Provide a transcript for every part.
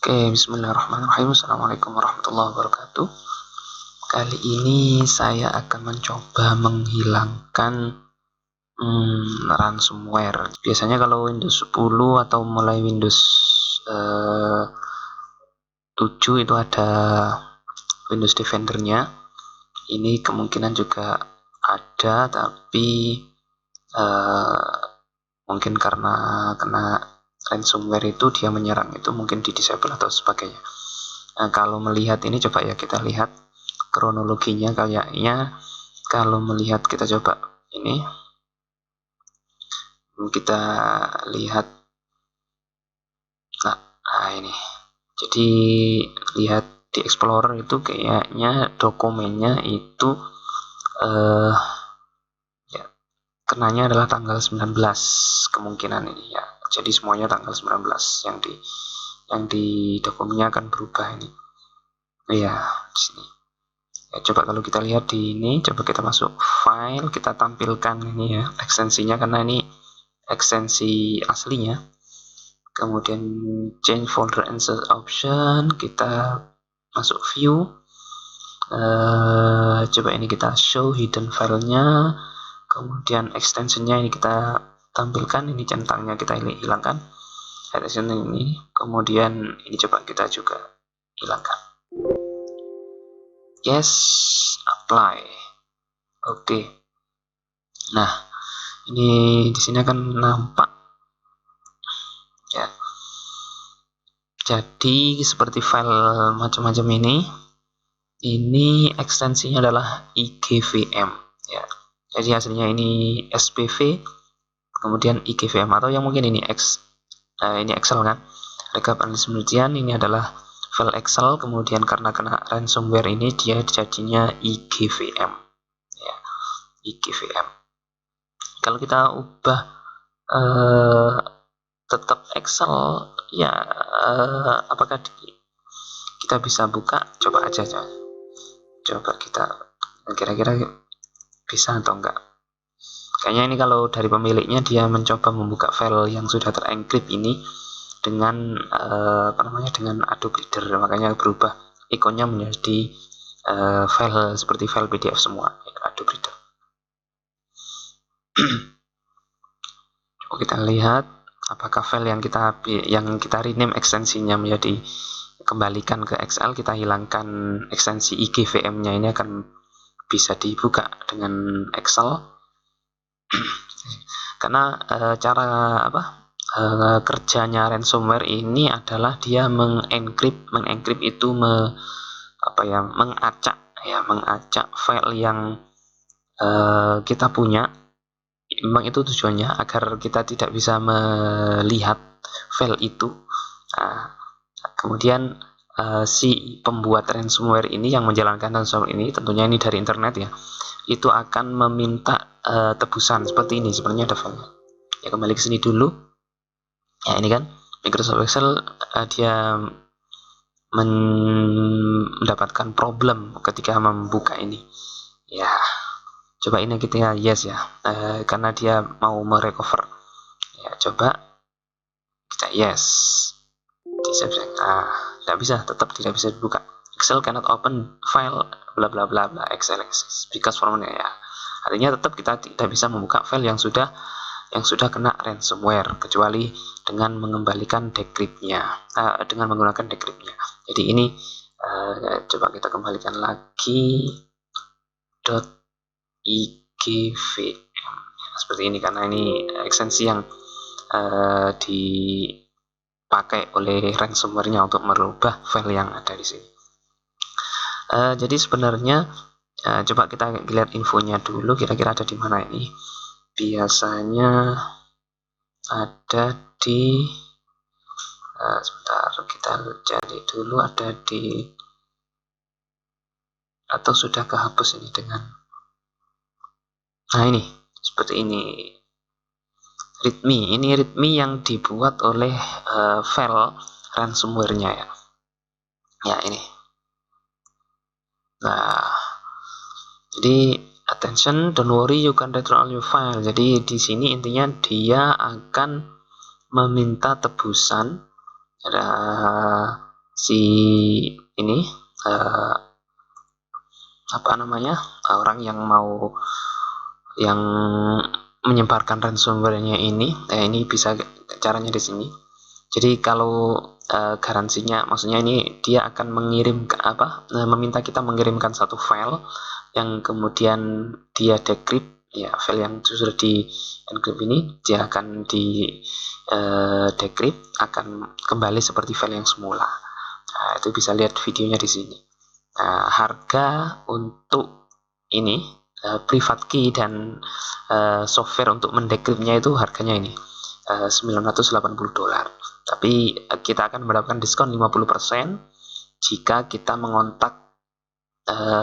Oke, bismillahirrahmanirrahim. Assalamualaikum warahmatullahi wabarakatuh. Kali ini saya akan mencoba menghilangkan ransomware. Biasanya kalau Windows 10 atau mulai Windows 7 itu ada Windows Defender-nya. Ini kemungkinan juga ada, tapi mungkin karena kena ransomware itu dia menyerang, itu mungkin di disable atau sebagainya. Nah, kalau melihat ini coba ya kita lihat kronologinya. Kayaknya kalau melihat kita coba ini, kita lihat nah ini. Jadi lihat di Explorer itu kayaknya dokumennya itu ya, kenanya adalah tanggal 19 kemungkinan ini ya. Jadi semuanya tanggal 19 yang di dokumennya akan berubah ini. Ya, di sini. Ya, coba kalau kita lihat di ini, coba kita masuk file, kita tampilkan ini ya ekstensinya karena ini ekstensi aslinya. Kemudian change folder and search option, kita masuk view. Coba ini kita show hidden filenya. Kemudian extensionnya ini kita tampilkan, ini centangnya kita hilangkan, extension ini. Kemudian ini coba kita juga hilangkan. Yes, apply. Oke. Nah, ini di sini akan nampak ya. Jadi seperti file macam-macam ini ekstensinya adalah IGVM ya. Jadi hasilnya ini SPV, kemudian IGVM, atau yang mungkin ini ini Excel kan. Rekap analisis penelitian ini adalah file Excel, kemudian karena kena ransomware ini dia jadinya IGVM ya, IGVM. Kalau kita ubah tetap Excel ya, apakah kita bisa buka? Coba aja, coba kita kira-kira bisa atau enggak. Kayaknya ini kalau dari pemiliknya dia mencoba membuka file yang sudah terenkrip ini dengan dengan Adobe Reader, makanya berubah ikonnya menjadi file seperti file PDF semua ya, Adobe Reader. Coba kita lihat apakah file yang kita rename ekstensinya menjadi kembalikan ke Excel, kita hilangkan ekstensi IGVM-nya, ini akan bisa dibuka dengan Excel. Karena cara kerjanya ransomware ini adalah dia mengencrypt itu mengacak file yang kita punya. Memang itu tujuannya agar kita tidak bisa melihat file itu. Nah, kemudian si pembuat ransomware ini yang menjalankan ransomware ini, tentunya ini dari internet ya, itu akan meminta tebusan seperti ini. Sebenarnya ada filenya ya, kembali ke sini dulu ya. Ini kan Microsoft Excel, dia mendapatkan problem ketika membuka ini ya. Coba ini kita yes ya, karena dia mau merecover ya. Coba kita yes, tidak bisa, tetap tidak bisa dibuka. Excel cannot open file bla bla bla bla Excel because from ya. Artinya tetap kita tidak bisa membuka file yang sudah kena ransomware kecuali dengan mengembalikan decrypt-nya, dengan menggunakan decrypt-nya. Jadi ini coba kita kembalikan lagi .igvm seperti ini, karena ini ekstensi yang dipakai oleh ransomware-nya untuk merubah file yang ada di sini. Jadi sebenarnya coba kita lihat infonya dulu, kira-kira ada di mana ini. Biasanya ada di sebentar, kita cari dulu, ada di, atau sudah kehapus ini dengan, nah ini seperti ini, readme. Ini readme yang dibuat oleh file ransomware-nya ya. Ya ini. Nah, jadi attention, don't worry, you can return all your file. Jadi di sini intinya dia akan meminta tebusan si ini orang yang mau yang menyebarkan ransomware-nya ini bisa caranya di sini. Jadi kalau garansinya, maksudnya ini dia akan meminta kita mengirimkan satu file yang kemudian dia decrypt, ya file yang sudah di encrypt ini dia akan di decrypt, akan kembali seperti file yang semula. Nah, itu bisa lihat videonya di sini. Nah, harga untuk ini private key dan software untuk mendecryptnya itu harganya ini $980. Tapi kita akan mendapatkan diskon 50% jika kita mengontak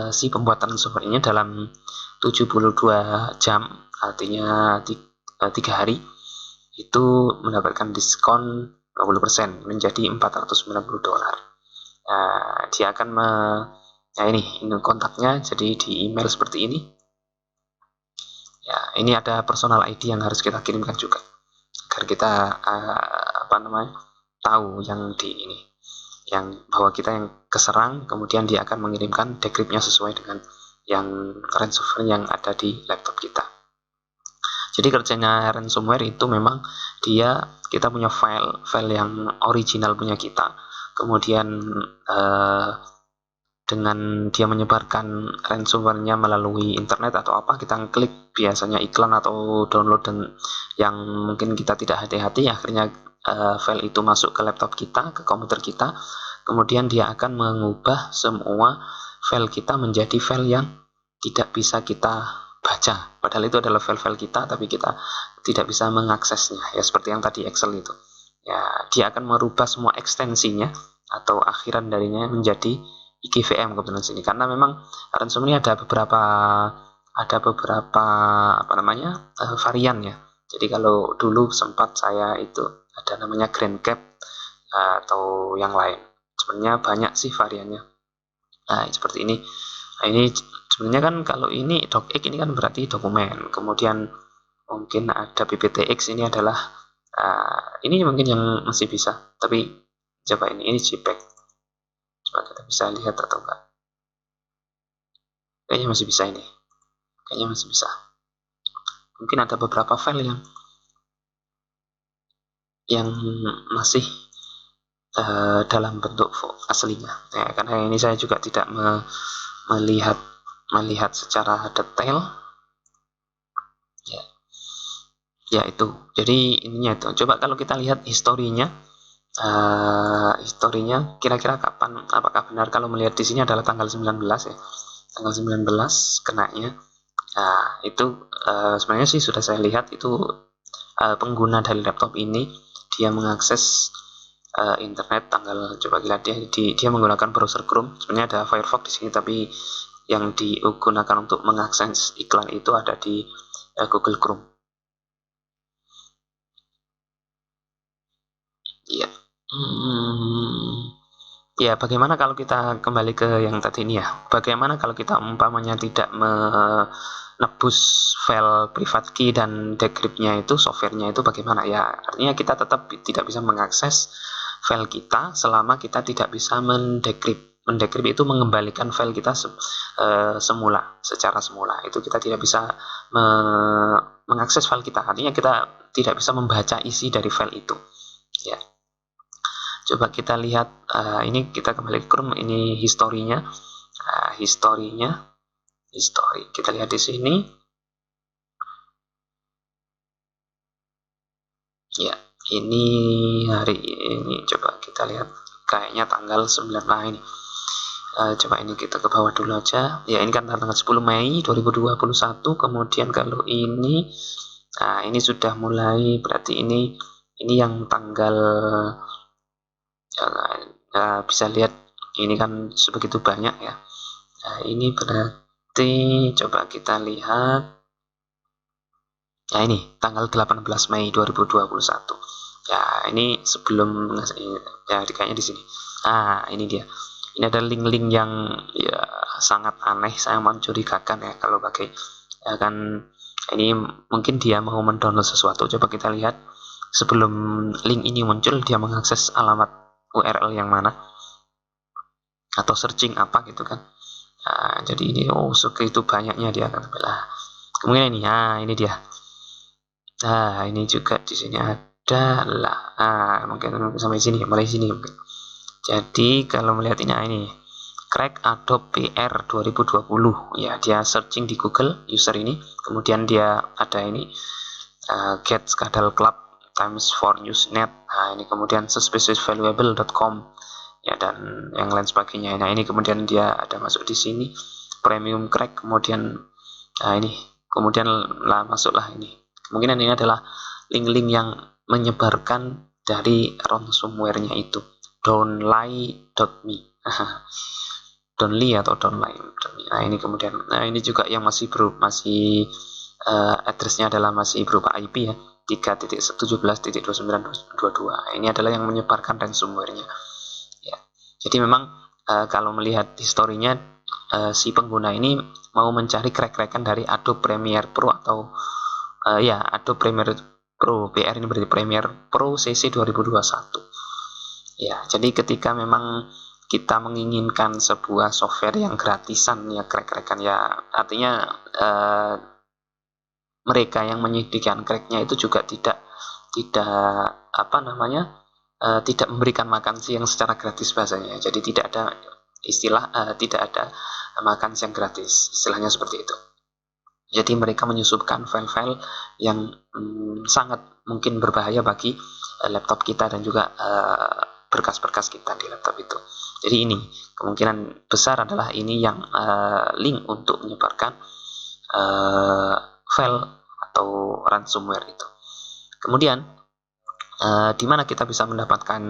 si pembuatan software ini dalam 72 jam, artinya 3 hari, itu mendapatkan diskon 50% menjadi $490. Dia akan ini kontaknya jadi di email seperti ini. Ya, ini ada personal ID yang harus kita kirimkan juga agar kita tahu yang bahwa kita yang keserang, kemudian dia akan mengirimkan decryptnya sesuai dengan yang ransomware yang ada di laptop kita. Jadi kerjanya ransomware itu memang kita punya file yang original punya kita, kemudian dengan dia menyebarkan ransomware-nya melalui internet atau apa, kita klik biasanya iklan atau download dan yang mungkin kita tidak hati-hati, akhirnya file itu masuk ke laptop kita, ke komputer kita, kemudian dia akan mengubah semua file kita menjadi file yang tidak bisa kita baca, padahal itu adalah file-file kita tapi kita tidak bisa mengaksesnya, ya seperti yang tadi Excel itu. Ya, dia akan merubah semua ekstensinya atau akhiran darinya menjadi IGVM kebetulan sini, karena memang ransomware ini ada beberapa varian ya. Jadi kalau dulu sempat saya itu ada namanya Grand Cap atau yang lain, sebenarnya banyak sih variannya. Nah seperti ini. Nah, ini sebenarnya kan kalau ini docx ini kan berarti dokumen, kemudian mungkin ada PPTX, ini adalah ini mungkin yang masih bisa, tapi coba ini JPEG. Coba kita bisa lihat atau enggak. Kayaknya masih bisa ini. Kayaknya masih bisa. Mungkin ada beberapa file yang masih dalam bentuk aslinya. Ya, karena ini saya juga tidak melihat secara detail. Ya itu. Jadi ininya itu. Coba kalau kita lihat historinya. Historinya kira-kira kapan, apakah benar kalau melihat di sini adalah tanggal 19 ya, tanggal 19 kenanya. Nah itu sebenarnya sih sudah saya lihat itu pengguna dari laptop ini dia mengakses internet tanggal, coba lihat dia menggunakan browser Chrome. Sebenarnya ada Firefox di sini, tapi yang digunakan untuk mengakses iklan itu ada di Google Chrome. Iya. Ya, bagaimana kalau kita kembali ke yang tadi ini ya? Bagaimana kalau kita umpamanya tidak menebus file private key dan decryptnya itu, softwarenya itu bagaimana ya? Artinya kita tetap tidak bisa mengakses file kita selama kita tidak bisa mendecrypt. Mendecrypt itu mengembalikan file kita secara semula. Itu kita tidak bisa mengakses file kita. Artinya kita tidak bisa membaca isi dari file itu. Ya. Coba kita lihat, ini kita kembali ke Chrome, ini historinya, history. Kita lihat di sini. Ya, ini hari ini coba kita lihat, kayaknya tanggal 9 ini. Coba ini kita ke bawah dulu aja. Ya, ini kan tanggal 10 Mei 2021. Kemudian kalau ini, ini sudah mulai, berarti ini yang tanggal bisa lihat ini kan sebegitu banyak ya. Nah, ini berarti coba kita lihat. Nah, ini tanggal 18 Mei 2021. Ya, ini sebelum ya kayaknya di sini. Ini dia. Ini ada link-link yang ya sangat aneh, saya mencurigakan ya kalau pakai ya kan, ini mungkin dia mau mendownload sesuatu. Coba kita lihat sebelum link ini muncul dia mengakses alamat URL yang mana. atau searching apa gitu kan. Nah, jadi ini segitu banyaknya dia kan. Kemudian ini dia. Nah, ini juga di sini ada lah. Mungkin sampai sini, mulai sini mungkin. Jadi kalau melihat ini crack Adobe PR 2020 ya, dia searching di Google user ini, kemudian dia ada ini get Scadal Club times for Newsnet. Nah, ini kemudian suspiciousvaluable.com ya, dan yang lain sebagainya. Nah, ini kemudian dia ada masuk di sini premium crack, kemudian ini kemudian masuklah ini. Kemungkinan ini adalah link-link yang menyebarkan dari ransomware-nya itu. Don'tlie.me. Don'tlie atau don'tlie.me. Nah, ini kemudian ini juga yang masih address-nya adalah masih berupa IP ya, 3.17.29.22. Ini adalah yang menyebarkan ransomware-nya. Ya. Jadi memang kalau melihat historinya, si pengguna ini mau mencari crack-crackan dari Adobe Premiere Pro atau Adobe Premiere Pro, PR ini berarti Premiere Pro CC 2021. Ya, jadi ketika memang kita menginginkan sebuah software yang gratisan ya, crack-crackan ya, artinya mereka yang menyediakan cracknya itu juga tidak tidak memberikan makan siang secara gratis bahasanya. Jadi tidak ada istilah tidak ada makan siang gratis, istilahnya seperti itu. Jadi mereka menyusupkan file-file yang sangat mungkin berbahaya bagi laptop kita dan juga berkas-berkas kita di laptop itu. Jadi ini kemungkinan besar adalah ini yang link untuk menyebarkan file atau ransomware itu. Kemudian di mana kita bisa mendapatkan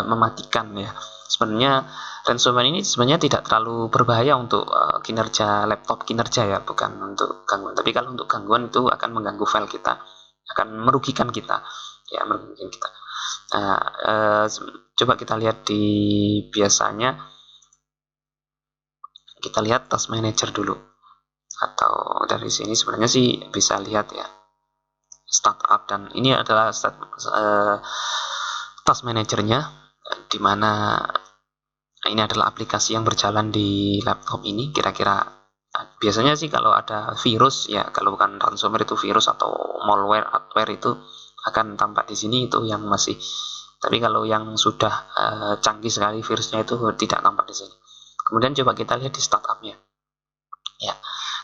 mematikan ya. Sebenarnya ransomware ini sebenarnya tidak terlalu berbahaya untuk kinerja laptop ya, bukan untuk gangguan. Tapi kalau untuk gangguan itu akan mengganggu file kita, akan merugikan kita. Coba kita lihat biasanya kita lihat task manager dulu, atau dari sini sebenarnya sih bisa lihat ya startup, dan ini adalah task managernya, di mana ini adalah aplikasi yang berjalan di laptop ini. Kira-kira biasanya sih kalau ada virus ya, kalau bukan ransomware itu virus atau malware, adware itu akan tampak di sini, itu yang masih. Tapi kalau yang sudah canggih sekali virusnya itu tidak tampak di sini. Kemudian coba kita lihat di startupnya. Ya,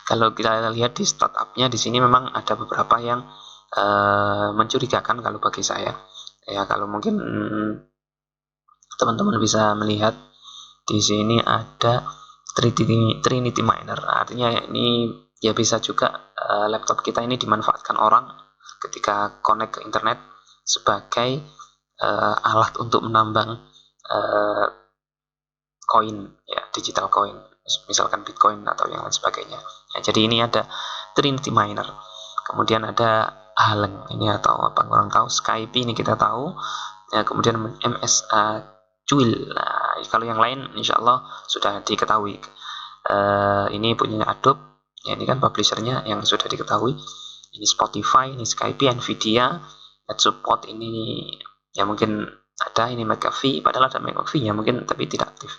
kalau kita lihat di startupnya di sini memang ada beberapa yang mencurigakan kalau bagi saya. Ya, kalau mungkin teman-teman bisa melihat di sini ada Trinity Miner. Artinya ini ya bisa juga laptop kita ini dimanfaatkan orang ketika connect ke internet sebagai alat untuk menambang koin ya, digital coin, misalkan Bitcoin atau yang lain sebagainya. Ya, jadi ini ada Trinity Miner. Kemudian ada Halen ini, atau apa kurang tahu, Skype ini kita tahu. Ya, kemudian MSA Cuil. Nah, kalau yang lain insya Allah sudah diketahui. Ini punya Adobe. Ya, ini kan publishernya yang sudah diketahui. Ini Spotify, ini Skype, Nvidia, AdSupport ini ya mungkin ada, ini McAfee, padahal ada McAfee ya mungkin tapi tidak aktif.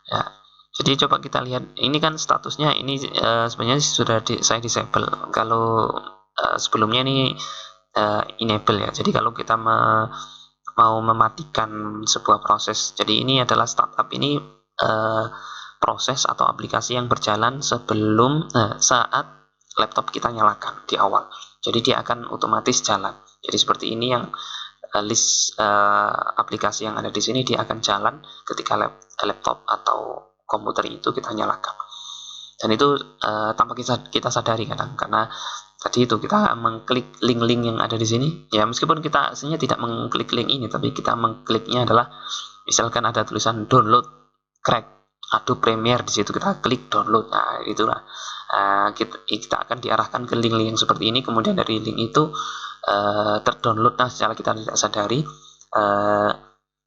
Ya, jadi coba kita lihat ini kan statusnya ini sebenarnya sudah saya disable. Kalau sebelumnya ini enable ya. Jadi kalau kita mau mematikan sebuah proses, jadi ini adalah startup ini proses atau aplikasi yang berjalan sebelum saat laptop kita nyalakan di awal. Jadi dia akan otomatis jalan. Jadi seperti ini yang list aplikasi yang ada di sini, dia akan jalan ketika laptop atau komputer itu kita nyalakan. Dan itu tanpa kita sadari kadang, karena tadi itu kita mengklik link-link yang ada di sini. Ya meskipun kita aslinya tidak mengklik link ini, tapi kita mengkliknya adalah misalkan ada tulisan download crack Adobe Premiere, di situ kita klik download. Nah, itulah kita akan diarahkan ke link-link yang seperti ini. Kemudian dari link itu terdownload secara kita tidak sadari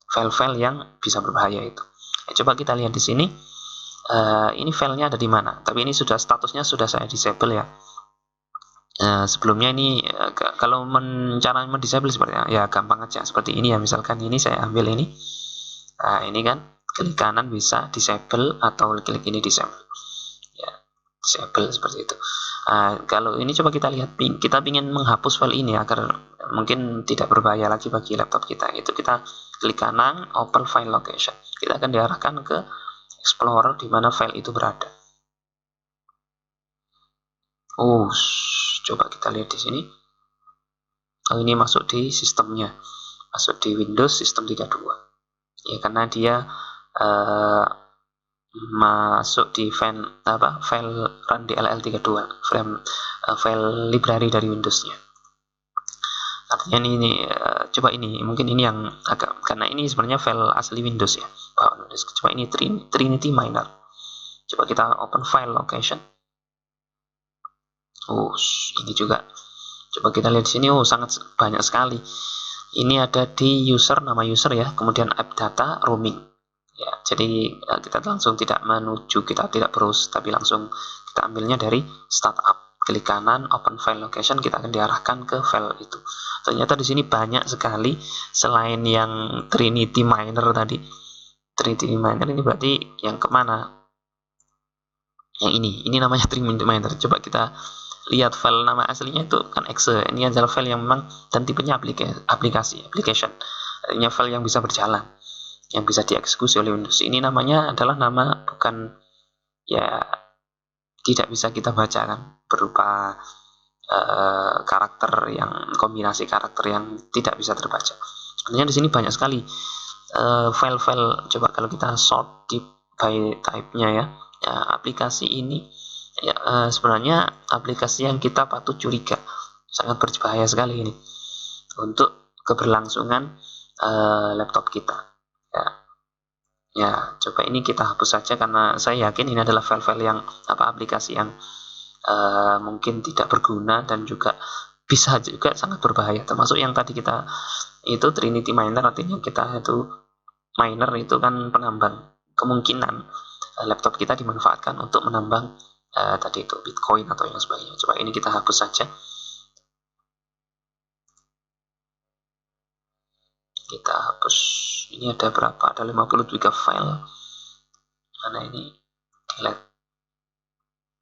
file-file yang bisa berbahaya itu. Coba kita lihat di sini. Ini filenya ada di mana? Tapi ini statusnya sudah saya disable ya. Sebelumnya ini kalau cara mendisable seperti ya gampang aja seperti ini ya. Misalkan ini saya ambil ini. Nah, ini kan klik kanan bisa disable atau klik ini disable ya, disable seperti itu. Kalau ini coba kita lihat, kita ingin menghapus file ini agar mungkin tidak berbahaya lagi bagi laptop kita, itu kita klik kanan open file location, kita akan diarahkan ke explorer di mana file itu berada. Coba kita lihat di sini. Ini masuk di sistemnya, masuk di Windows System 32 ya, karena dia masuk di file run DLL32 file library dari Windowsnya. Artinya ini coba ini mungkin ini yang agak, karena ini sebenarnya file asli Windows ya. Coba ini Trinity Miner. Coba kita open file location. Ini juga. Coba kita lihat di sini, sangat banyak sekali. Ini ada di user, nama user ya, kemudian app data, roaming. Ya, jadi kita langsung tidak menuju, kita tidak browse, tapi langsung kita ambilnya dari startup. Klik kanan, open file location, kita akan diarahkan ke file itu. Ternyata di sini banyak sekali selain yang Trinity Miner tadi. Trinity Miner ini berarti yang kemana? Yang ini namanya Trinity Miner. Coba kita lihat file nama aslinya itu kan exe. Ini adalah file yang memang dan tipenya application. Artinya file yang bisa berjalan, yang bisa dieksekusi oleh Windows. Ini namanya adalah nama, bukan ya, tidak bisa kita baca kan, berupa karakter yang kombinasi karakter yang tidak bisa terbaca. Artinya di sini banyak sekali file-file. Coba kalau kita sort by type-nya ya, aplikasi ini ya, sebenarnya aplikasi yang kita patut curiga, sangat berbahaya sekali ini untuk keberlangsungan laptop kita ya. Coba ini kita hapus saja, karena saya yakin ini adalah file-file yang aplikasi yang mungkin tidak berguna dan juga bisa juga sangat berbahaya, termasuk yang tadi kita itu Trinity Miner. Artinya kita itu miner itu kan penambang, kemungkinan laptop kita dimanfaatkan untuk menambang tadi itu Bitcoin atau yang sebagainya. Coba ini kita hapus saja. Kita hapus. Ini ada berapa? Ada 53 file. Mana ini? Delete.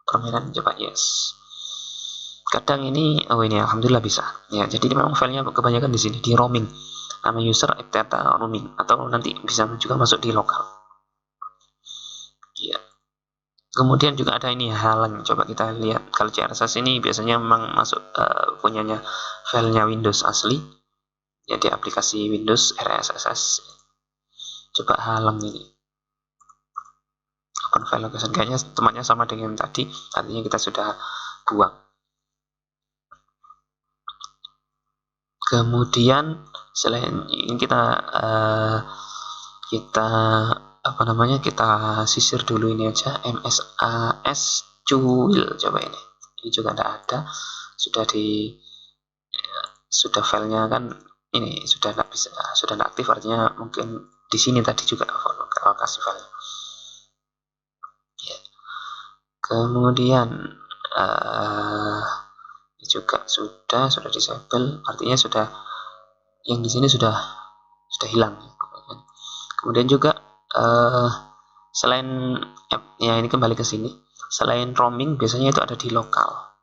Permainan, coba yes. Kadang ini, ini alhamdulillah bisa. Ya, jadi memang filenya kebanyakan di sini di roaming. Nama user app data roaming, atau nanti bisa juga masuk di lokal. Ya. Kemudian juga ada ini halang. Coba kita lihat, kalau CRSS ini biasanya memang masuk punyanya filenya Windows asli ya, di aplikasi Windows RSS. Coba halang ini, open file location, kayaknya temannya sama dengan tadi, artinya kita sudah buang. Kemudian selain ini kita kita sisir dulu ini aja, MSAS cuil. Coba ini juga tidak ada, sudah filenya kan ini sudah tidak bisa, sudah tidak aktif, artinya mungkin di sini tadi juga alokasi filenya ya. Kemudian juga sudah disable, artinya sudah yang di sini sudah hilang. Kemudian juga selain ya, ini kembali ke sini, selain roaming biasanya itu ada di lokal.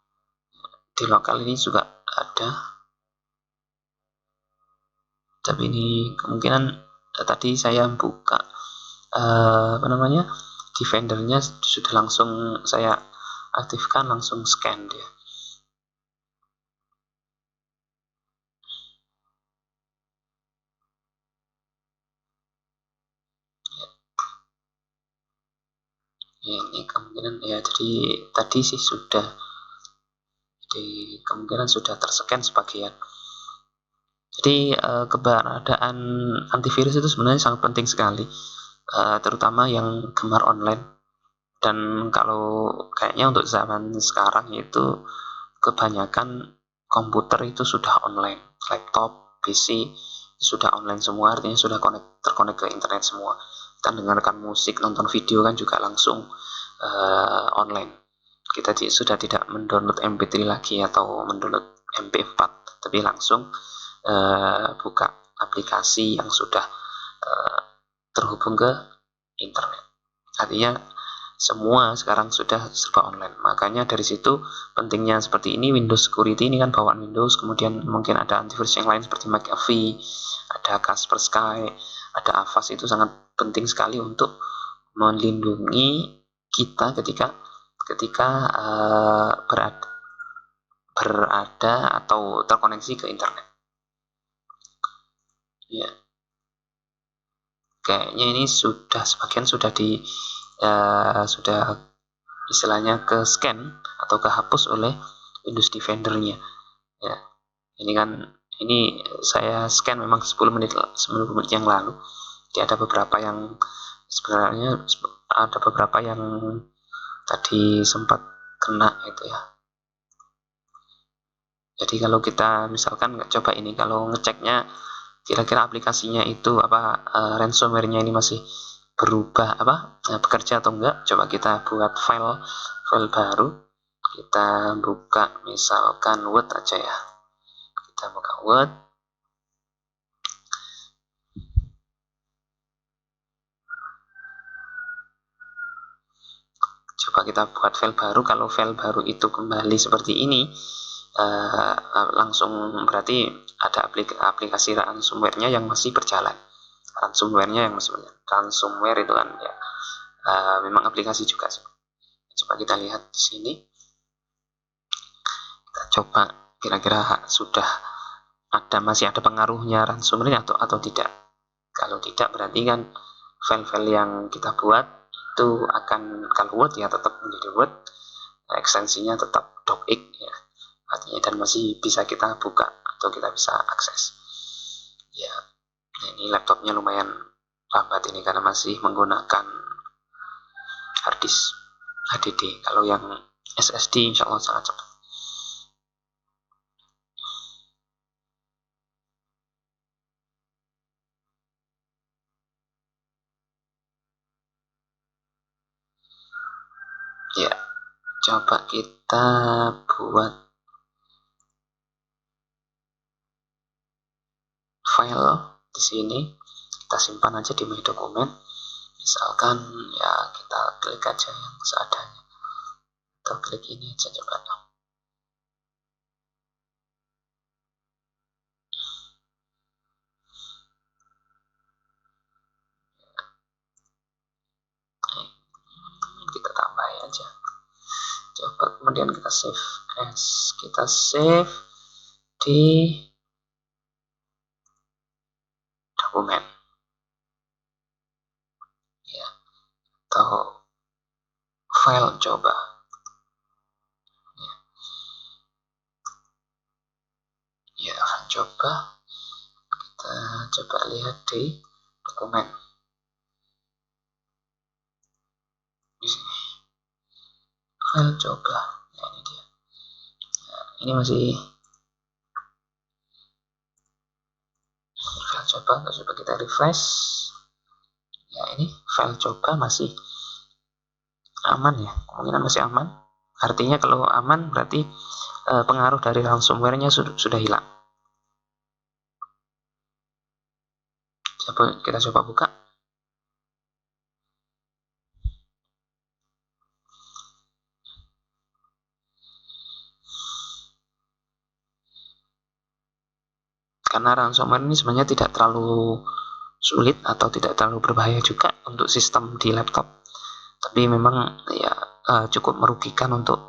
Di lokal ini juga ada, tapi ini kemungkinan tadi saya buka di vendornya sudah langsung saya aktifkan, langsung scan dia. Ya, ini kemungkinan ya, jadi tadi sih sudah, jadi kemungkinan sudah terscan sebagian. Jadi keberadaan antivirus itu sebenarnya sangat penting sekali, terutama yang gemar online. Dan kalau kayaknya untuk zaman sekarang itu kebanyakan komputer itu sudah online, laptop, PC sudah online semua, artinya sudah terkonek ke internet semua. Kita dengarkan musik, nonton video kan juga langsung online. Kita sudah tidak mendownload MP3 lagi atau mendownload MP4, tapi langsung buka aplikasi yang sudah terhubung ke internet. Artinya semua sekarang sudah serba online. Makanya dari situ pentingnya seperti ini Windows Security ini kan bawaan Windows, kemudian mungkin ada antivirus yang lain seperti McAfee, ada Kaspersky, ada Avast, itu sangat penting sekali untuk melindungi kita ketika berada atau terkoneksi ke internet. Ya, kayaknya ini sebagian sudah istilahnya ke scan atau kehapus oleh Windows Defender-nya. Ya, ini saya scan memang 10 menit yang lalu. Jadi ada beberapa yang tadi sempat kena itu ya. Jadi kalau kita misalkan coba ini, kalau ngeceknya kira-kira aplikasinya itu ransomware-nya ini masih bekerja atau enggak, coba kita buat file baru, kita buka misalkan Word aja ya, kita buka Word, coba kita buat file baru. Kalau file baru itu kembali seperti ini, langsung berarti ada aplikasi ransomware-nya yang masih berjalan. Ransomware itu kan ya memang aplikasi juga. Coba kita lihat di sini. Kita coba kira-kira masih ada pengaruhnya ransomware atau tidak. Kalau tidak berarti kan file-file yang kita buat itu akan, kalau Word ya tetap menjadi Word, ekstensinya tetap docx ya. Artinya dan masih bisa kita buka atau kita bisa akses. Ya, ini laptopnya lumayan lambat ini karena masih menggunakan harddisk HDD. Kalau yang SSD insya Allah sangat cepat. Ya, coba kita buat file di sini, kita simpan aja di My Dokumen. Misalkan ya kita klik aja yang seadanya, atau klik ini aja coba. Kita tambahin aja. Coba kemudian kita save di dokumen ya, atau file coba ya, coba kita coba lihat di dokumen di sini, file coba. Nah, ini dia. Nah, ini masih file coba kita refresh ya. Ini file coba masih aman ya, kemungkinan masih aman. Artinya kalau aman berarti pengaruh dari ransomware-nya sudah hilang. Kita coba buka. Karena ransomware ini sebenarnya tidak terlalu sulit atau tidak terlalu berbahaya juga untuk sistem di laptop, tapi memang ya cukup merugikan untuk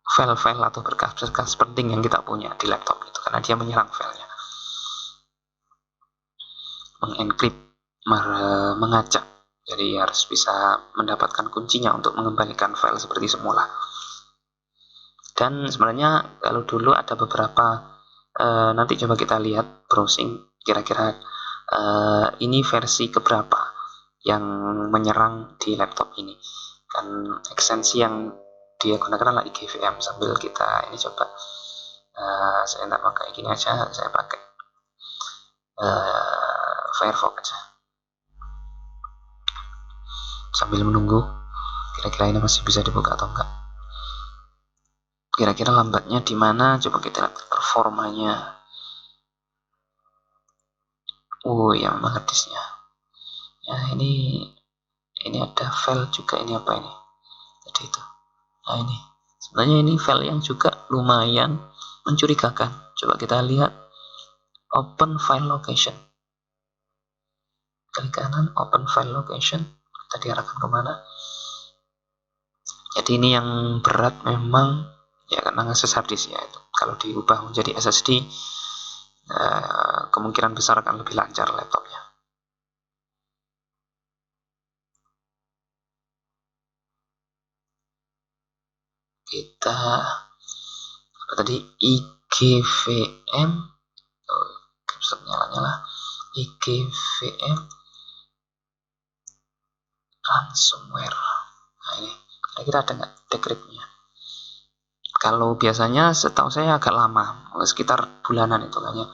file-file atau berkas-berkas penting yang kita punya di laptop itu, karena dia menyerang filenya, mengenkrip, mengacak, jadi harus bisa mendapatkan kuncinya untuk mengembalikan file seperti semula. Dan sebenarnya kalau dulu ada beberapa, nanti coba kita lihat browsing kira-kira ini versi keberapa yang menyerang di laptop ini. Kan ekstensi yang dia gunakan adalah IGVM. Sambil kita ini coba, saya tidak pakai gini aja, saya pakai Firefox aja. Sambil menunggu kira-kira ini masih bisa dibuka atau enggak. Kira-kira lambatnya di mana? Coba kita lihat performanya. Oh ya, memang harddisknya. Ya ini ini ada file juga, ini apa ini tadi itu. Nah ini sebenarnya ini file yang juga lumayan mencurigakan. Coba kita lihat open file location, klik kanan open file location, kita diarahkan kemana. Jadi ini yang berat memang ya karena akses hard disk ya, itu kalau diubah menjadi SSD kemungkinan besar akan lebih lancar laptopnya. Kita tadi IGVM, nyala-nyala IGVM ransomware. Nah ini kira-kira ada nggak decryptnya? Kalau biasanya setahu saya agak lama, sekitar bulanan itu kayaknya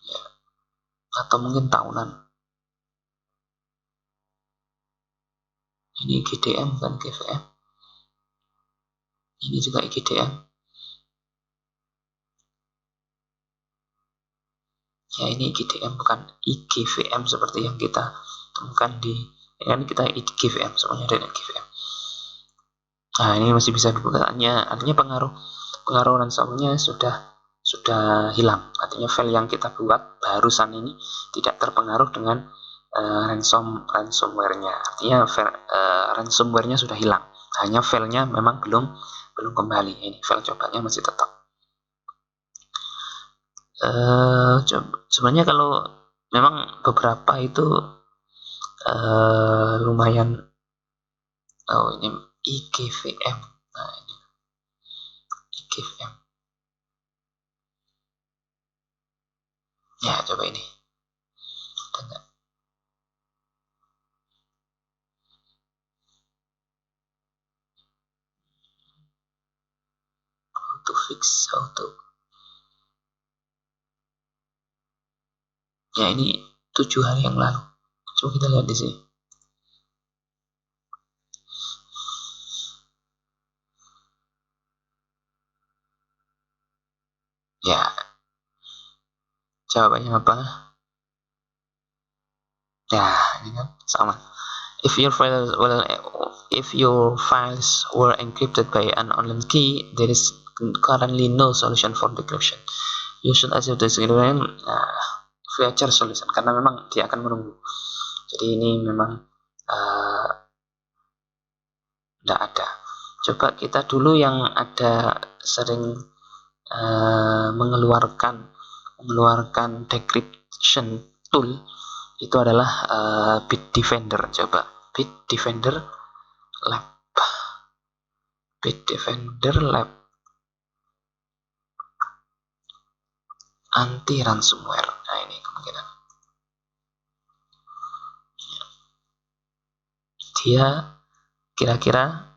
ya, atau mungkin tahunan. Ini IGDM bukan GVM, ini juga IGDM ya, ini IGDM bukan IGVM seperti yang kita temukan di ya, ini kita IGVM, semuanya ada IGVM. Nah ini masih bisa dibuka, artinya pengaruh ransomnya sudah hilang, artinya file yang kita buat barusan ini tidak terpengaruh dengan ransomware-nya, artinya ransomware-nya sudah hilang, hanya filenya memang belum kembali. Ini file cobanya masih tetap. Sebenarnya kalau memang beberapa itu lumayan. Oh ini IGVM, nah ini IGVM ya, coba ini ada nggak? How to fix, how to ya, ini 7 hari yang lalu. Coba kita lihat di sini. Ya, jawabannya apa? Ya, ini kan sama. If your files were encrypted by an online key, there is currently no solution for decryption. You should accept this future solution, karena memang dia akan menunggu. Jadi ini memang tidak ada. Coba kita dulu yang ada sering mengeluarkan decryption tool itu adalah Bitdefender. Coba Bitdefender Lab anti ransomware. Nah ini kemungkinan dia kira-kira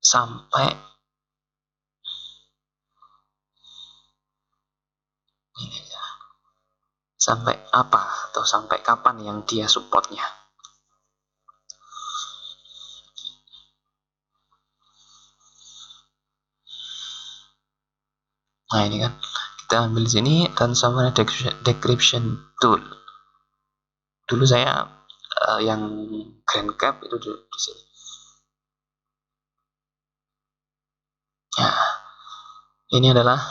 sampai ini ya, sampai apa atau sampai kapan yang dia supportnya. Nah ini kan kita ambil di sini ransomware decryption tool. Dulu saya yang Grand Cap itu di sini. Nah, ini adalah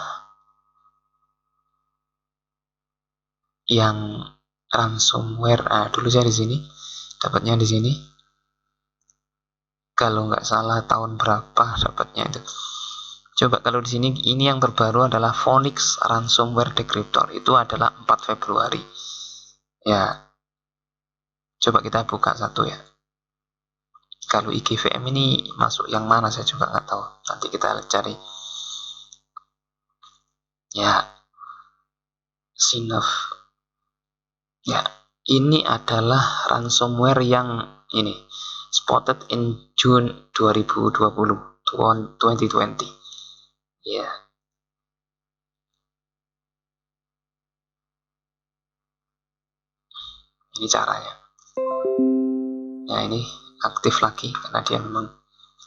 yang ransomware. Dulu saya di sini dapatnya di sini. Kalau nggak salah tahun berapa dapatnya itu. Coba kalau di sini ini yang terbaru adalah Phoenix Ransomware Decryptor. Itu adalah 4 Februari. Ya. Coba kita buka satu ya. Kalau IGVM ini masuk yang mana saya juga nggak tahu. Nanti kita cari. Ya. Sinaf. Ya, ini adalah ransomware yang ini spotted in June 2020. Ya. Ini caranya. Ya, ini aktif lagi karena dia memang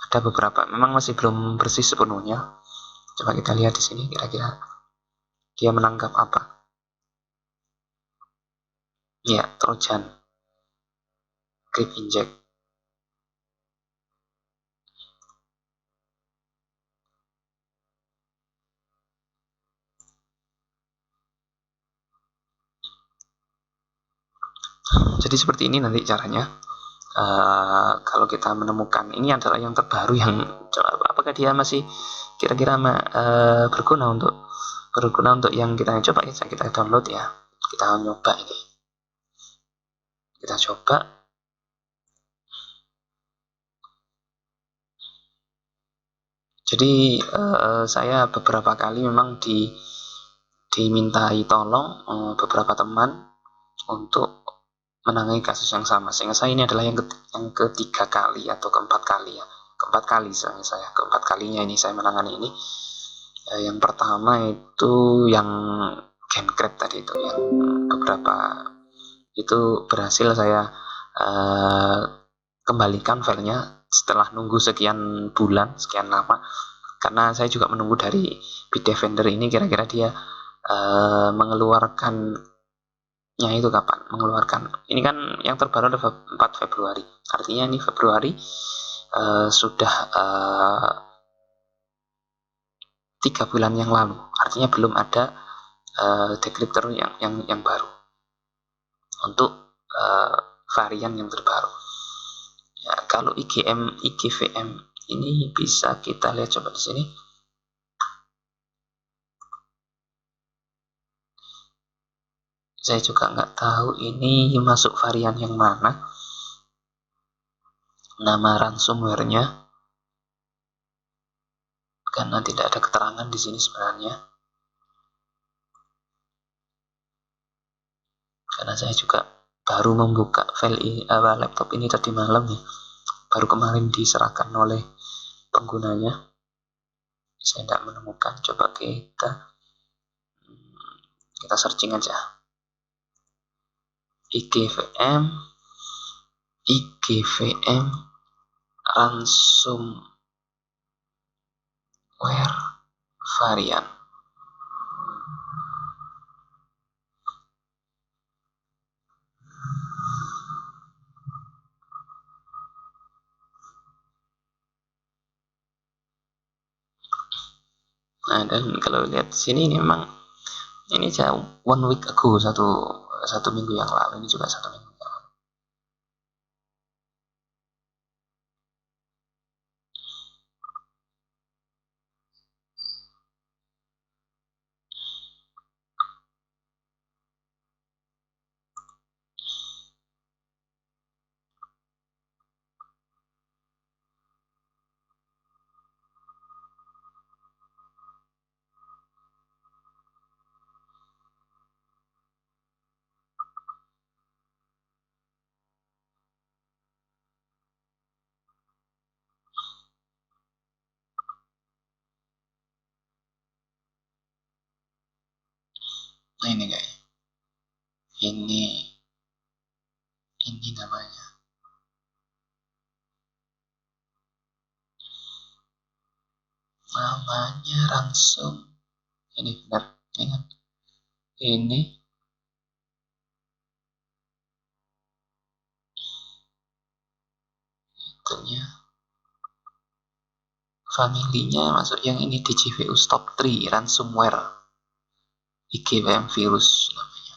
ada beberapa, memang masih belum bersih sepenuhnya. Coba kita lihat di sini kira-kira dia menangkap apa. Ya, Trojan, Grip Inject. Jadi seperti ini nanti caranya. Kalau kita menemukan ini adalah yang terbaru, yang apakah dia masih kira-kira berguna untuk yang kita coba, kita download ya, kita nyoba ini, kita coba. Jadi saya beberapa kali memang dimintai tolong beberapa teman untuk menangani kasus yang sama, sehingga saya ini adalah yang ketiga kali atau keempat kali ya, keempat kalinya ini saya menangani ini. Yang pertama itu yang GenCrack tadi, itu yang beberapa itu berhasil saya kembalikan filenya setelah nunggu sekian bulan, sekian lama, karena saya juga menunggu dari Bitdefender ini kira-kira dia mengeluarkan itu kapan mengeluarkan. Ini kan yang terbaru ada 4 Februari, artinya ini Februari sudah 3 bulan yang lalu, artinya belum ada decryptor yang baru untuk varian yang terbaru ya. Kalau IGVM ini bisa kita lihat coba di sini. Saya juga nggak tahu ini masuk varian yang mana, nama ransomware-nya, karena tidak ada keterangan di sini sebenarnya. Karena saya juga baru membuka file laptop ini tadi malam ya, baru kemarin diserahkan oleh penggunanya. Saya tidak menemukan. Coba kita searching aja IGVM ransomware varian. Nah, dan kalau lihat sini ini memang ini jauh 1 week ago, satu minggu yang lalu, ini juga 1 minggu yang lalu. Nah ini guys, ini namanya ransom. Ini benar, ingat ini itunya, familinya masuk yang ini, DGVU Stop 3 ransomware, IGVM virus namanya,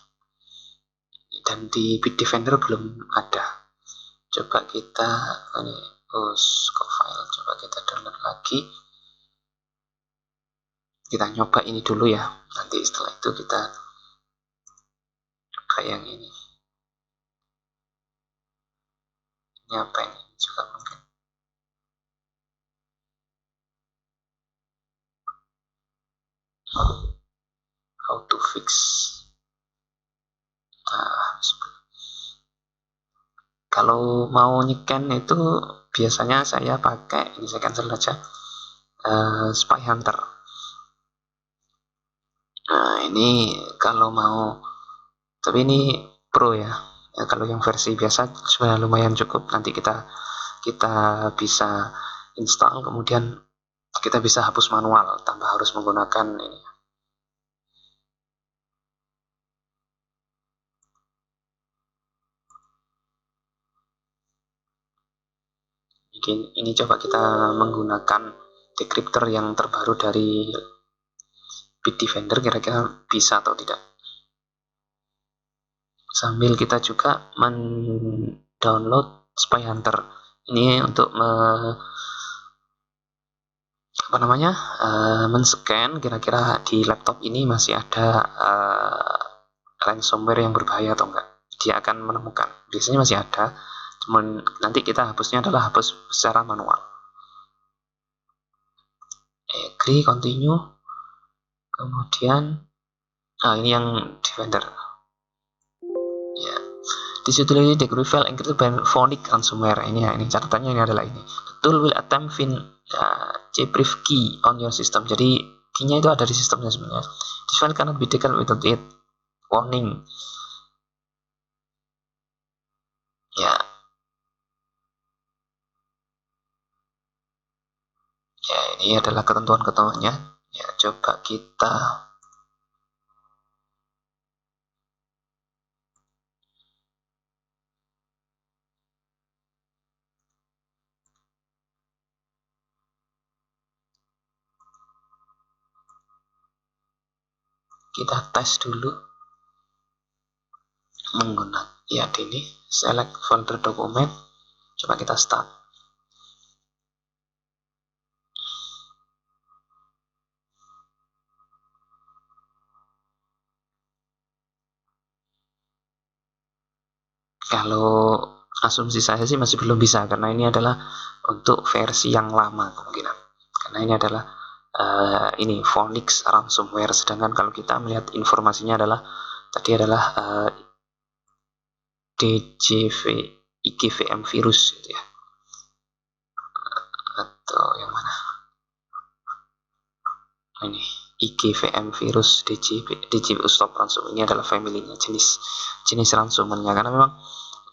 dan di Bitdefender belum ada. Coba kita ini file, coba kita download lagi, kita nyoba ini dulu ya, nanti setelah itu kita coba yang ini apa ini juga mungkin. How to fix. Kalau mau nyekan itu biasanya saya pakai ini, saya cancel aja, Spy Hunter. Nah ini kalau mau, tapi ini pro ya, kalau yang versi biasa sudah lumayan cukup. Nanti kita bisa install, kemudian kita bisa hapus manual tanpa harus menggunakan ini. Mungkin ini coba kita menggunakan decryptor yang terbaru dari Bitdefender, kira-kira bisa atau tidak. Sambil kita juga mendownload Spy Hunter. Ini untuk men-scan kira-kira di laptop ini masih ada ransomware yang berbahaya atau enggak. Dia akan menemukan. Biasanya masih ada, cuman nanti kita hapusnya adalah hapus secara manual. Agree, continue. Kemudian ini yang Defender. Ya. This utility decrypt file encrypted by phonic ransomware. Ini catatannya ini adalah ini. The tool will attempt jailbreak key on your system. Jadi key-nya itu ada di sistemnya sebenarnya. This file cannot be decrypted without it. Warning. Ya. Ya, ini adalah ketentuan-ketentuannya. Ya, coba kita tes dulu menggunakan ini select folder dokumen. Coba kita start. Kalau asumsi saya sih masih belum bisa, karena ini adalah untuk versi yang lama kemungkinan, karena ini adalah ini Phoenix ransomware. Sedangkan kalau kita melihat informasinya adalah tadi adalah DJV IGVM virus gitu ya, atau yang mana ini IGVM virus DJV stop ransom. Ini adalah family-nya, jenis ransomnya, karena memang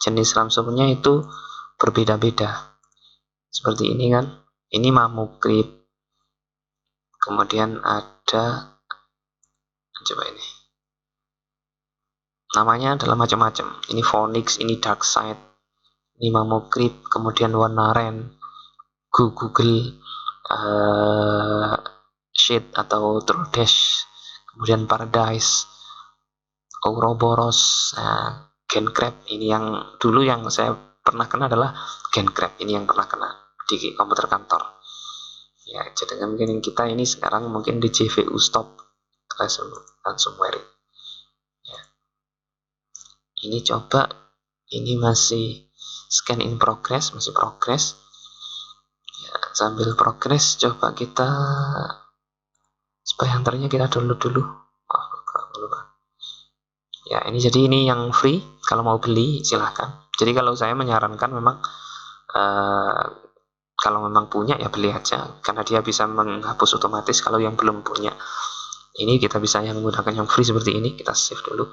jenis ransomnya itu berbeda-beda. Seperti ini kan, ini Mammocrip, kemudian ada, coba ini namanya adalah macam-macam. Ini Phoenix, ini Darkside, ini Mammocrip, kemudian Wanaren, Google Sheet atau Trolldash, kemudian Paradise, Ouroboros, GenCrab. Ini yang dulu yang saya pernah kena adalah GenCrab. Ini yang pernah kena di komputer kantor. Ya, jadi mungkin kita ini sekarang mungkin di JVU stop ransomware. Ya. Ini coba, ini masih scan in progress, masih progress. Ya, sambil progress coba kita Spy Hunter-nya kita download dulu. Ya, ini jadi ini yang free. Kalau mau beli silahkan. Jadi kalau saya menyarankan memang kalau memang punya ya beli aja, karena dia bisa menghapus otomatis. Kalau yang belum punya, ini kita bisa yang menggunakan yang free seperti ini. Kita save dulu.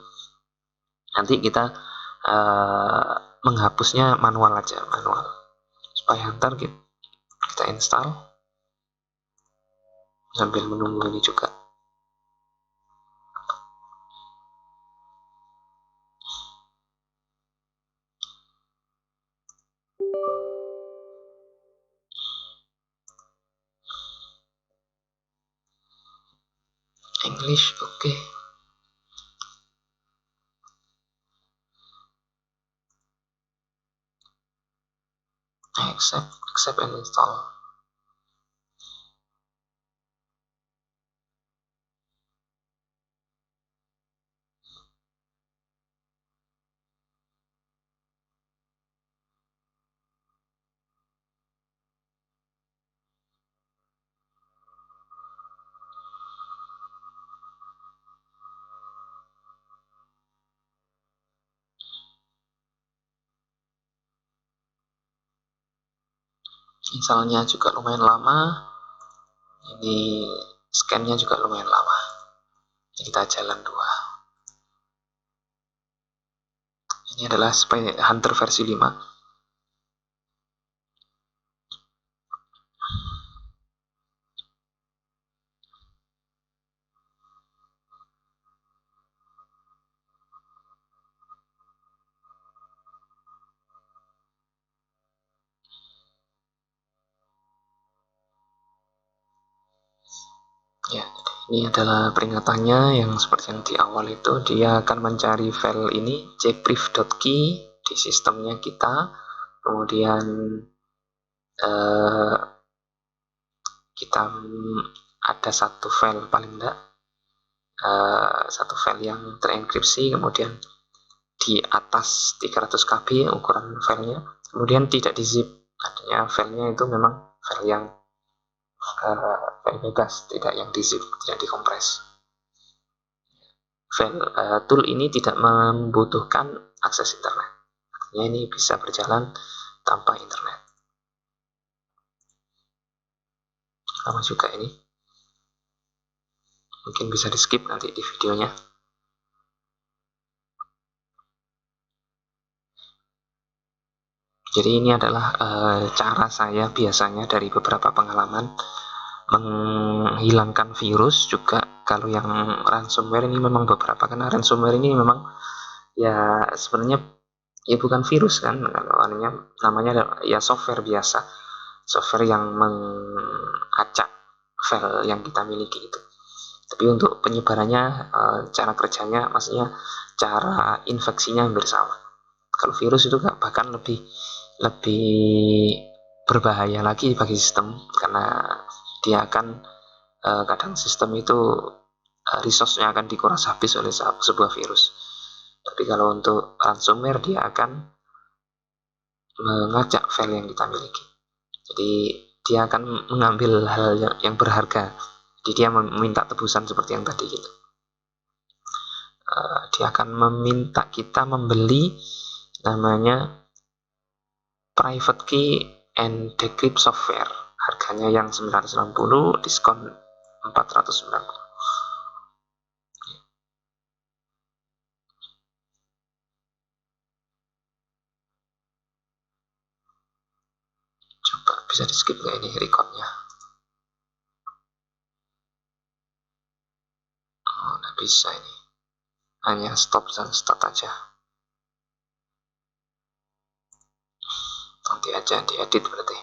Nanti kita menghapusnya manual aja, manual. Spy Hunter kita install sambil menunggu ini juga. English, oke. Accept and install. Installnya juga lumayan lama. Ini scan-nya juga lumayan lama. Jadi kita jalan 2. Ini adalah Spy Hunter versi 5. Ya, ini adalah peringatannya yang seperti yang di awal itu, dia akan mencari file ini jbrief.key di sistemnya kita, kemudian kita ada satu file paling enggak satu file yang terenkripsi, kemudian di atas 300 KB ukuran filenya, kemudian tidak di zip, artinya filenya itu memang file yang file bebas, tidak yang di zip, tidak dikompres. Tool ini tidak membutuhkan akses internet, artinya ini bisa berjalan tanpa internet. Sama juga ini, mungkin bisa di skip nanti di videonya. Jadi ini adalah cara saya biasanya dari beberapa pengalaman menghilangkan virus juga. Kalau yang ransomware ini memang beberapa, karena ransomware ini memang ya sebenarnya ya bukan virus kan, kalau namanya ya software biasa, software yang mengacak file yang kita miliki itu. Tapi untuk penyebarannya, cara kerjanya, maksudnya cara infeksinya hampir sama. Kalau virus itu bahkan lebih berbahaya lagi bagi sistem, karena dia akan kadang sistem itu resource-nya akan dikuras habis oleh sebuah virus. Tapi kalau untuk ransomware, dia akan mengacak file yang kita miliki. Jadi dia akan mengambil hal yang berharga. Jadi dia meminta tebusan seperti yang tadi gitu. Dia akan meminta kita membeli namanya private key and decrypt software, harganya yang 990, diskon 490. Coba bisa di skip nggak ini recordnya? Oh, nggak bisa ini, hanya stop dan start aja. Nanti aja diedit berarti.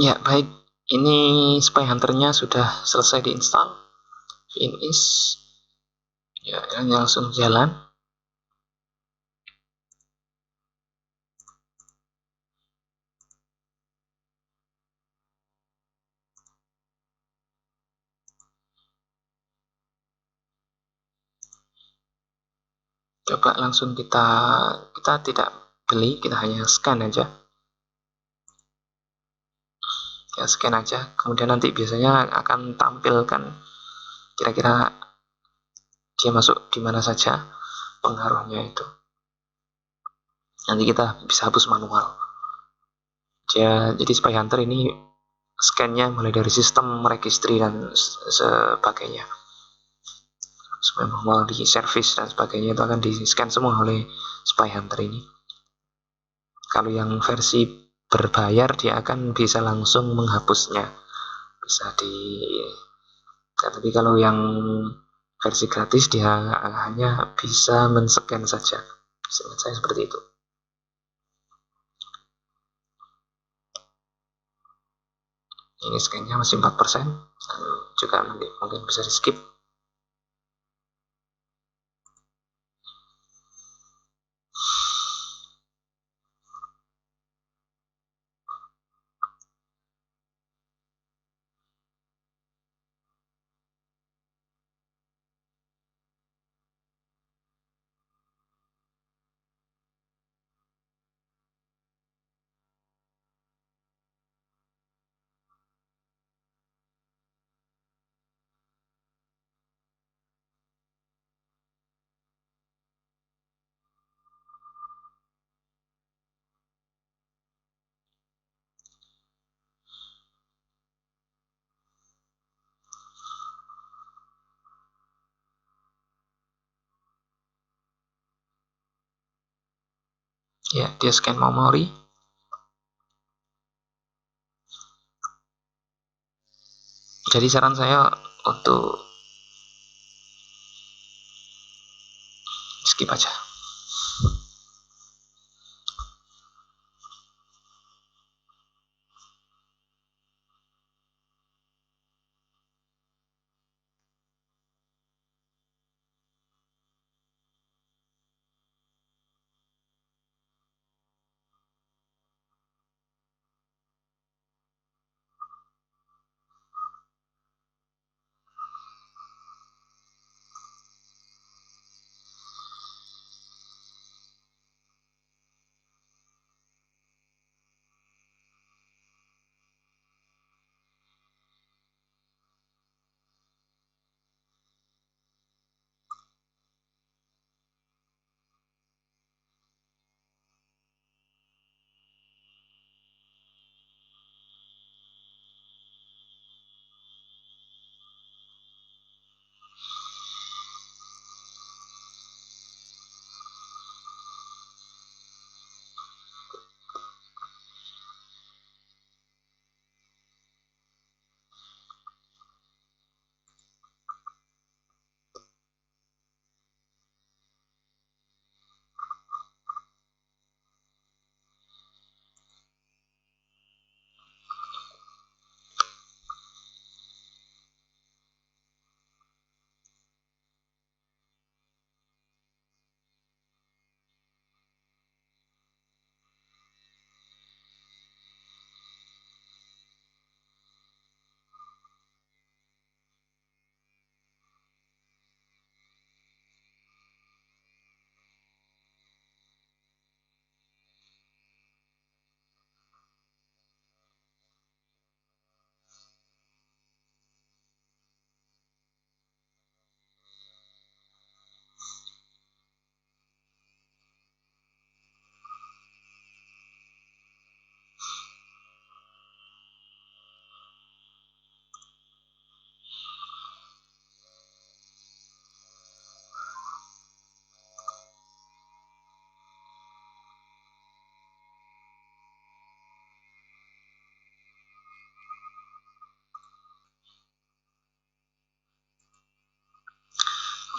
Ya, baik. Ini Spy Hunter-nya sudah selesai diinstal. Finish. Ya, ini langsung jalan. Coba langsung kita tidak beli, kita hanya scan aja. Ya, scan aja. Kemudian nanti biasanya akan tampilkan kira-kira dia masuk di mana saja pengaruhnya itu. Nanti kita bisa hapus manual. Jadi Spy Hunter ini scan-nya mulai dari sistem, registry, dan sebagainya. Memang mau di service dan sebagainya itu akan di scan semua oleh Spy Hunter ini. Kalau yang versi berbayar, dia akan bisa langsung menghapusnya, bisa tapi kalau yang versi gratis dia hanya bisa men-scan saja. Seingat saya seperti itu. Ini scan-nya masih 4%, juga nanti mungkin bisa di skip. Ya, dia scan memori. Jadi saran saya untuk skip aja.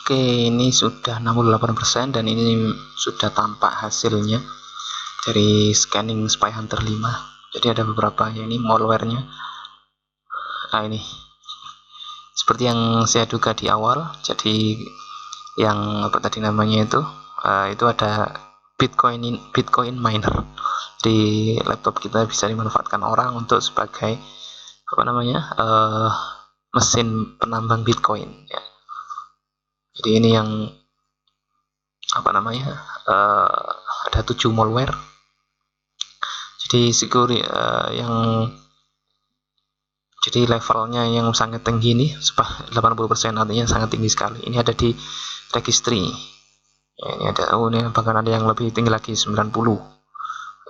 Oke, ini sudah 68% dan ini sudah tampak hasilnya dari scanning Spy Hunter 5. Jadi ada beberapa ya, ini malware-nya. Nah, ini seperti yang saya duga di awal. Jadi yang apa tadi namanya itu ada Bitcoin miner di laptop kita, bisa dimanfaatkan orang untuk sebagai apa namanya mesin penambang Bitcoin ya. Jadi ini yang apa namanya ada 7 malware. Jadi jadi levelnya yang sangat tinggi ini 80%, artinya sangat tinggi sekali. Ini ada di registry ya, ini ada ini bahkan ada yang lebih tinggi lagi 90,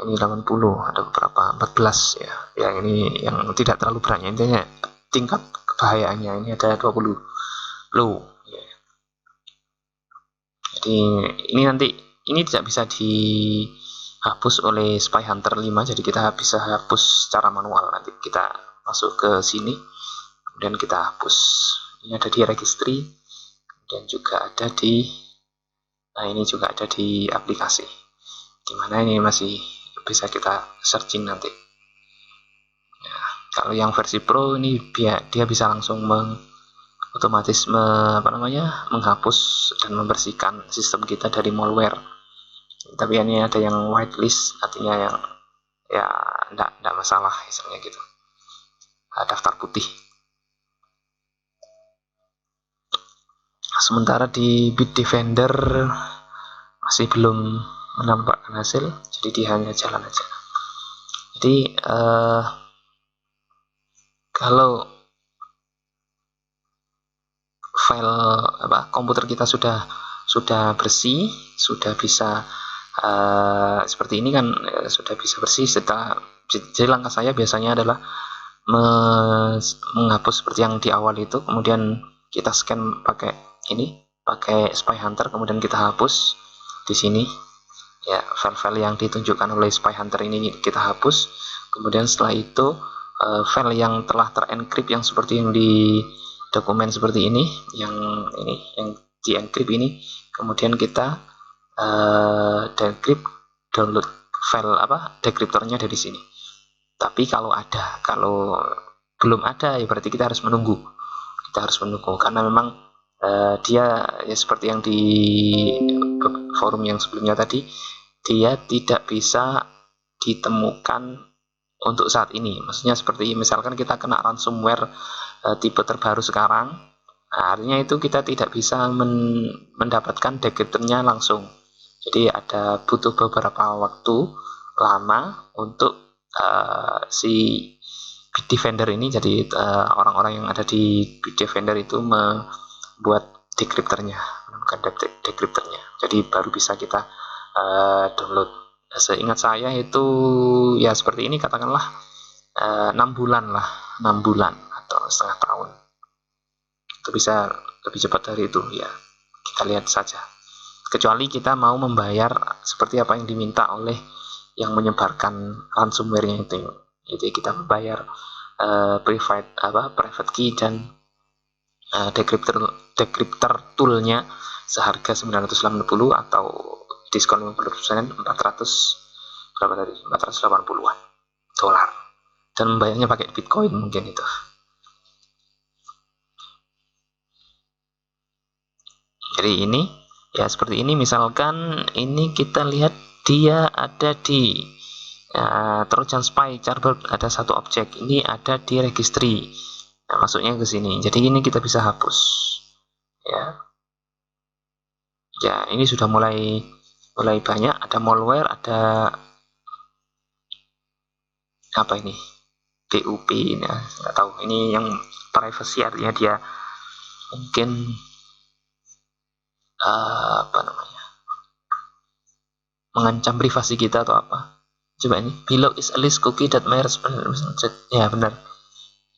ini 80, ada beberapa 14 ya. Yang ini yang tidak terlalu beratnya, intinya tingkat kebahayaannya ini ada 20 low ya. Jadi ini nanti ini tidak bisa dihapus oleh Spy Hunter 5, jadi kita bisa hapus secara manual. Nanti kita masuk ke sini kemudian kita hapus. Ini ada di registry dan juga ada di ini juga ada di aplikasi, dimana ini masih bisa kita searching nanti ya. Kalau yang versi Pro ini dia bisa langsung otomatis menghapus dan membersihkan sistem kita dari malware. Tapi ini ada yang whitelist, artinya yang ya enggak masalah misalnya gitu, daftar putih. Sementara di Bitdefender masih belum menampakkan hasil, jadi dia hanya jalan aja. Jadi kalau file komputer kita sudah bersih, sudah bisa seperti ini kan, sudah bisa bersih. Jadi langkah saya biasanya adalah menghapus seperti yang di awal itu, kemudian kita scan pakai Spy Hunter, kemudian kita hapus di sini Ya, file-file yang ditunjukkan oleh Spy Hunter ini kita hapus. Kemudian setelah itu file yang telah terencrypt yang seperti yang di dokumen seperti ini yang di encrypt ini, kemudian kita decrypt, download file decryptornya dari sini. Tapi kalau belum ada ya berarti kita harus menunggu. Karena memang dia ya seperti yang di forum yang sebelumnya tadi, dia tidak bisa ditemukan untuk saat ini. Maksudnya seperti misalkan kita kena ransomware tipe terbaru sekarang, nah, artinya itu kita tidak bisa mendapatkan decryptornya langsung. Jadi butuh beberapa waktu lama untuk si Bitdefender ini, jadi orang-orang yang ada di Bitdefender itu membuat decryptornya, menemukan decryptornya. Jadi baru bisa kita download. Seingat saya itu ya seperti ini, katakanlah 6 bulan atau setengah tahun. Itu bisa lebih cepat dari itu ya. Kita lihat saja. Kecuali kita mau membayar seperti apa yang diminta oleh yang menyebarkan ransomware-nya itu. Jadi kita membayar private key dan decryptor toolnya seharga 980 atau diskon 50% 480-an dolar, dan membayarnya pakai Bitcoin mungkin itu. Jadi ini ya seperti ini, misalkan ini kita lihat dia ada di Trojan Spy Charbird, ada satu objek, ini ada di registry. Nah, masuknya ke sini. Jadi ini kita bisa hapus. Ya, ini sudah mulai banyak, ada malware, ada apa ini? DUP, nah, nggak tahu. Ini yang privacy, artinya dia mungkin mengancam privasi kita atau apa. Coba ini, below is a list cookie that may respond. Ya benar,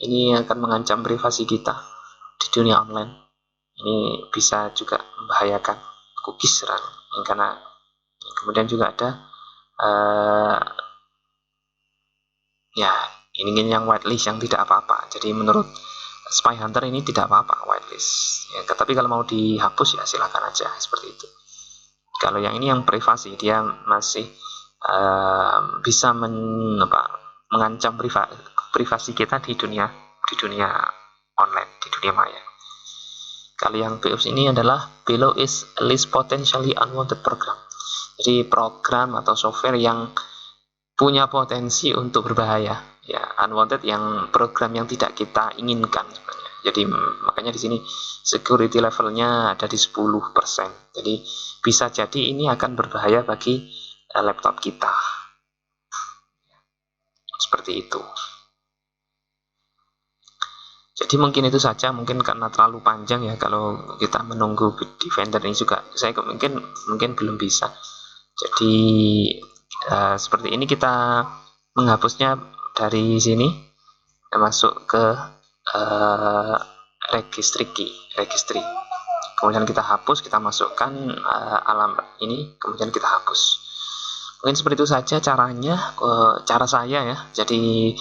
ini akan mengancam privasi kita di dunia online. Ini bisa juga membahayakan cookies karena kemudian juga ada ya ini yang whitelist yang tidak apa-apa. Jadi menurut Spy Hunter ini tidak apa-apa whitelist ya, tapi kalau mau dihapus ya silakan aja seperti itu. Kalau yang ini yang privasi, dia masih bisa mengancam privasi kita di dunia online, di dunia maya. Kalau yang BIOS ini adalah below is a list potentially unwanted program. Jadi program atau software yang punya potensi untuk berbahaya. Ya, unwanted yang program yang tidak kita inginkan sebenarnya. Jadi makanya di sini security levelnya ada di 10%. Jadi bisa jadi ini akan berbahaya bagi laptop kita. Seperti itu. Jadi mungkin itu saja, mungkin karena terlalu panjang ya kalau kita menunggu Bitdefender ini juga saya mungkin belum bisa. Jadi seperti ini kita menghapusnya dari sini, masuk ke registry. Kemudian kita hapus, kita masukkan alamat ini, kemudian kita hapus. Mungkin seperti itu saja caranya, cara saya ya. Jadi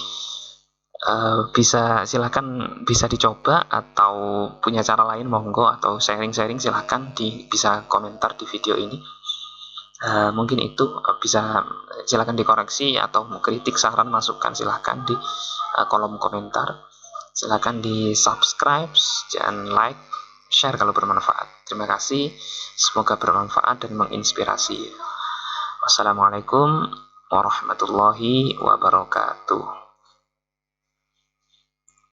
silakan bisa dicoba, atau punya cara lain monggo, atau sharing silakan bisa komentar di video ini. Mungkin itu bisa silakan dikoreksi, atau mau kritik, saran, masukan silakan di kolom komentar. Silakan di subscribe dan like, share kalau bermanfaat. Terima kasih, semoga bermanfaat dan menginspirasi. Wassalamualaikum warahmatullahi wabarakatuh.